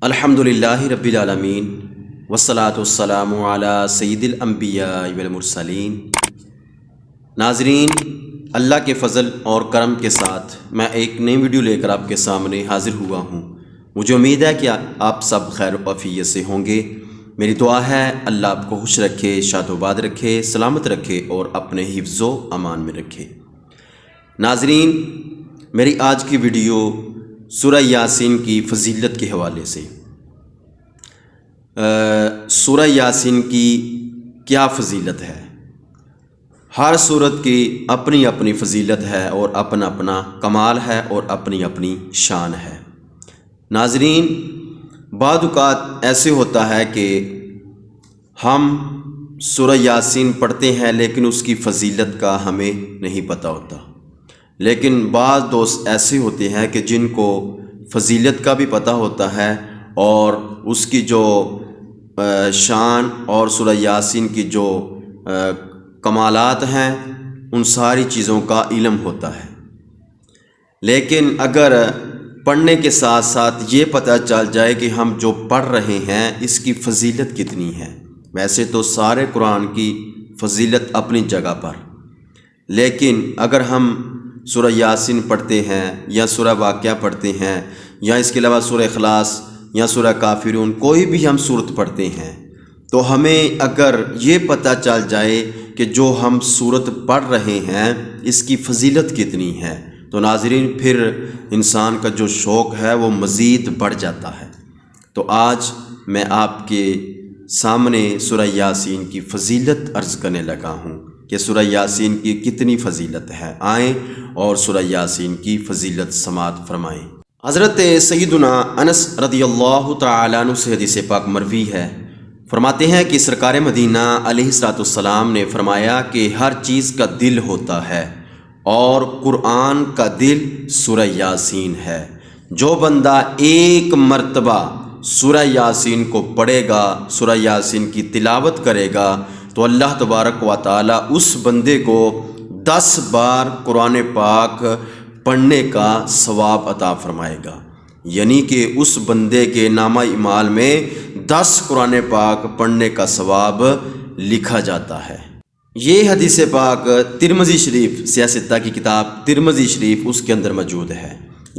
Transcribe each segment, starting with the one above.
الحمدللہ رب العالمین والصلاة والسلام علی سید الانبیاء والمرسلین۔ ناظرین، اللہ کے فضل اور کرم کے ساتھ میں ایک نئی ویڈیو لے کر آپ کے سامنے حاضر ہوا ہوں۔ مجھے امید ہے کہ آپ سب خیر و عافیت سے ہوں گے۔ میری دعا ہے اللہ آپ کو خوش رکھے، شاد و آباد رکھے، سلامت رکھے اور اپنے حفظ و امان میں رکھے۔ ناظرین، میری آج کی ویڈیو سورہ یاسین کی فضیلت کے حوالے سے۔ سورہ یاسین کی کیا فضیلت ہے؟ ہر سورت کی اپنی اپنی فضیلت ہے اور اپنا اپنا کمال ہے اور اپنی اپنی شان ہے۔ ناظرین، بعض اوقات ایسے ہوتا ہے کہ ہم سورہ یاسین پڑھتے ہیں لیکن اس کی فضیلت کا ہمیں نہیں پتہ ہوتا، لیکن بعض دوست ایسے ہوتے ہیں کہ جن کو فضیلت کا بھی پتہ ہوتا ہے اور اس کی جو شان اور سورہ یاسین کی جو کمالات ہیں ان ساری چیزوں کا علم ہوتا ہے، لیکن اگر پڑھنے کے ساتھ ساتھ یہ پتہ چل جائے کہ ہم جو پڑھ رہے ہیں اس کی فضیلت کتنی ہے۔ ویسے تو سارے قرآن کی فضیلت اپنی جگہ پر، لیکن اگر ہم سورہ یاسین پڑھتے ہیں یا سورہ واقعہ پڑھتے ہیں یا اس کے علاوہ سورہ اخلاص یا سورہ کافرون، کوئی بھی ہم سورت پڑھتے ہیں تو ہمیں اگر یہ پتہ چل جائے کہ جو ہم سورت پڑھ رہے ہیں اس کی فضیلت کتنی ہے تو ناظرین پھر انسان کا جو شوق ہے وہ مزید بڑھ جاتا ہے۔ تو آج میں آپ کے سامنے سورہ یاسین کی فضیلت عرض کرنے لگا ہوں کہ سورہ یاسین کی کتنی فضیلت ہے۔ آئیں اور سورہ یاسین کی فضیلت سماعت فرمائیں۔ حضرت سیدنا انس رضی اللہ تعالیٰ عنہ سے حدیث پاک مروی ہے، فرماتے ہیں کہ سرکار مدینہ علیہ الصلوۃ والسلام نے فرمایا کہ ہر چیز کا دل ہوتا ہے اور قرآن کا دل سورہ یاسین ہے۔ جو بندہ ایک مرتبہ سورہ یاسین کو پڑھے گا، سورہ یاسین کی تلاوت کرے گا تو اللہ تبارک و تعالی اس بندے کو 10 بار قرآن پاک پڑھنے کا ثواب عطا فرمائے گا، یعنی کہ اس بندے کے نامہ اعمال میں 10 قرآن پاک پڑھنے کا ثواب لکھا جاتا ہے۔ یہ حدیث پاک ترمذی شریف، سیاستہ کی کتاب ترمذی شریف اس کے اندر موجود ہے۔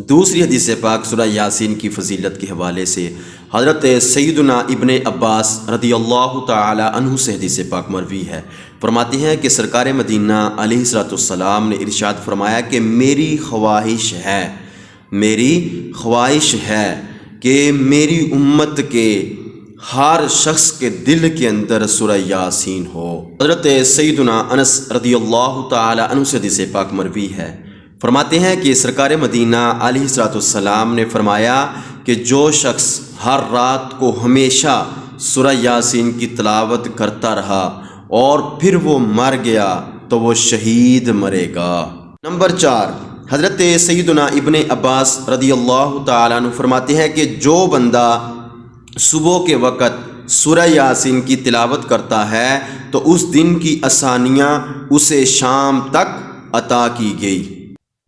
دوسری حدیث پاک سورہ یاسین کی فضیلت کے حوالے سے حضرت سیدنا ابن عباس رضی اللہ تعالی عنہ سے حدیث پاک مروی ہے، فرماتے ہیں کہ سرکار مدینہ علیہ الصلوۃ والسلام نے ارشاد فرمایا کہ میری خواہش ہے کہ میری امت کے ہر شخص کے دل کے اندر سورہ یاسین ہو۔ حضرت سیدنا انس رضی اللہ تعالی عنہ سے حدیث پاک مروی ہے، فرماتے ہیں کہ سرکار مدینہ علیہ الصلوۃ والسلام نے فرمایا کہ جو شخص ہر رات کو ہمیشہ سورہ یاسین کی تلاوت کرتا رہا اور پھر وہ مر گیا تو وہ شہید مرے گا۔ نمبر 4، حضرت سیدنا ابن عباس رضی اللہ تعالیٰ عنہ فرماتے ہیں کہ جو بندہ صبح کے وقت سورہ یاسین کی تلاوت کرتا ہے تو اس دن کی آسانیاں اسے شام تک عطا کی گئی۔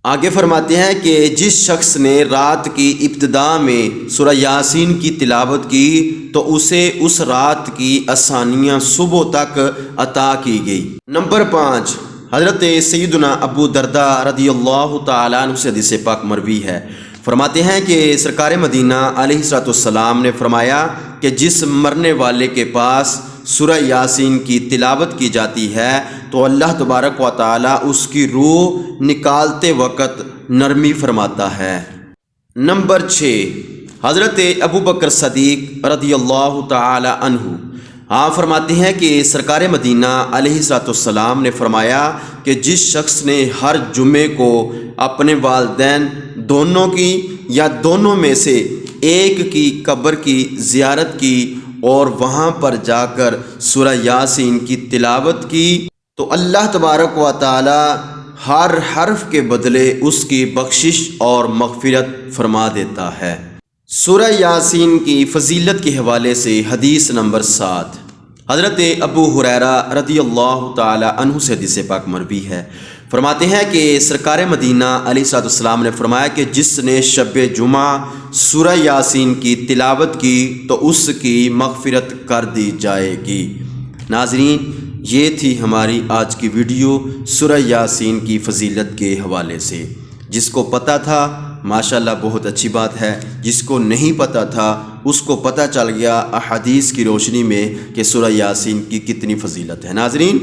آگے فرماتے ہیں کہ جس شخص نے رات کی ابتدا میں سورہ یاسین کی تلاوت کی تو اسے اس رات کی آسانیاں صبح تک عطا کی گئی۔ نمبر 5، حضرت سیدنا ابو درداء رضی اللہ تعالیٰ عنہ سے حدیث پاک مروی ہے، فرماتے ہیں کہ سرکار مدینہ علیہ الصلوۃ والسلام نے فرمایا کہ جس مرنے والے کے پاس سورہ یاسین کی تلاوت کی جاتی ہے تو اللہ تبارک و تعالی اس کی روح نکالتے وقت نرمی فرماتا ہے۔ نمبر 6، حضرت ابو بکر صدیق رضی اللہ تعالی عنہ فرماتے ہیں کہ سرکار مدینہ علیہ الصلوۃ والسلام نے فرمایا کہ جس شخص نے ہر جمعے کو اپنے والدین دونوں کی یا دونوں میں سے ایک کی قبر کی زیارت کی اور وہاں پر جا کر سورہ یاسین کی تلاوت کی تو اللہ تبارک و تعالی ہر حرف کے بدلے اس کی بخشش اور مغفرت فرما دیتا ہے۔ سورہ یاسین کی فضیلت کے حوالے سے حدیث نمبر 7، حضرت ابو ہریرہ رضی اللہ تعالی عنہ سے حدیث پاک مروی ہے، فرماتے ہیں کہ سرکار مدینہ علیہ الصلوۃ والسلام نے فرمایا کہ جس نے شب جمعہ سورہ یاسین کی تلاوت کی تو اس کی مغفرت کر دی جائے گی۔ ناظرین، یہ تھی ہماری آج کی ویڈیو سورہ یاسین کی فضیلت کے حوالے سے۔ جس کو پتہ تھا ماشاءاللہ بہت اچھی بات ہے، جس کو نہیں پتہ تھا اس کو پتہ چل گیا احادیث کی روشنی میں کہ سورہ یاسین کی کتنی فضیلت ہے۔ ناظرین،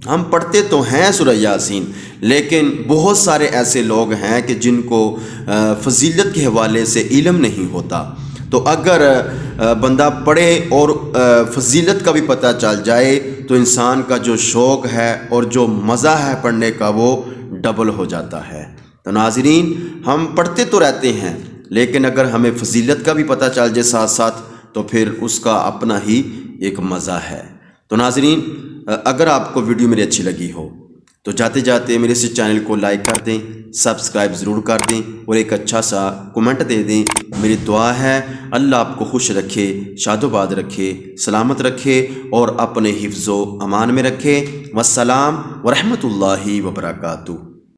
ہم پڑھتے تو ہیں سورہ یاسین، لیکن بہت سارے ایسے لوگ ہیں کہ جن کو فضیلت کے حوالے سے علم نہیں ہوتا۔ تو اگر بندہ پڑھے اور فضیلت کا بھی پتہ چل جائے تو انسان کا جو شوق ہے اور جو مزہ ہے پڑھنے کا وہ ڈبل ہو جاتا ہے۔ تو ناظرین، ہم پڑھتے تو رہتے ہیں، لیکن اگر ہمیں فضیلت کا بھی پتہ چل جائے ساتھ ساتھ تو پھر اس کا اپنا ہی ایک مزہ ہے۔ تو ناظرین، اگر آپ کو ویڈیو میری اچھی لگی ہو تو جاتے جاتے میرے اس چینل کو لائک کر دیں، سبسکرائب ضرور کر دیں اور ایک اچھا سا کومنٹ دے دیں۔ میری دعا ہے اللہ آپ کو خوش رکھے، شاد و باد رکھے، سلامت رکھے اور اپنے حفظ و امان میں رکھے۔ والسلام ورحمۃ اللہ وبرکاتہ۔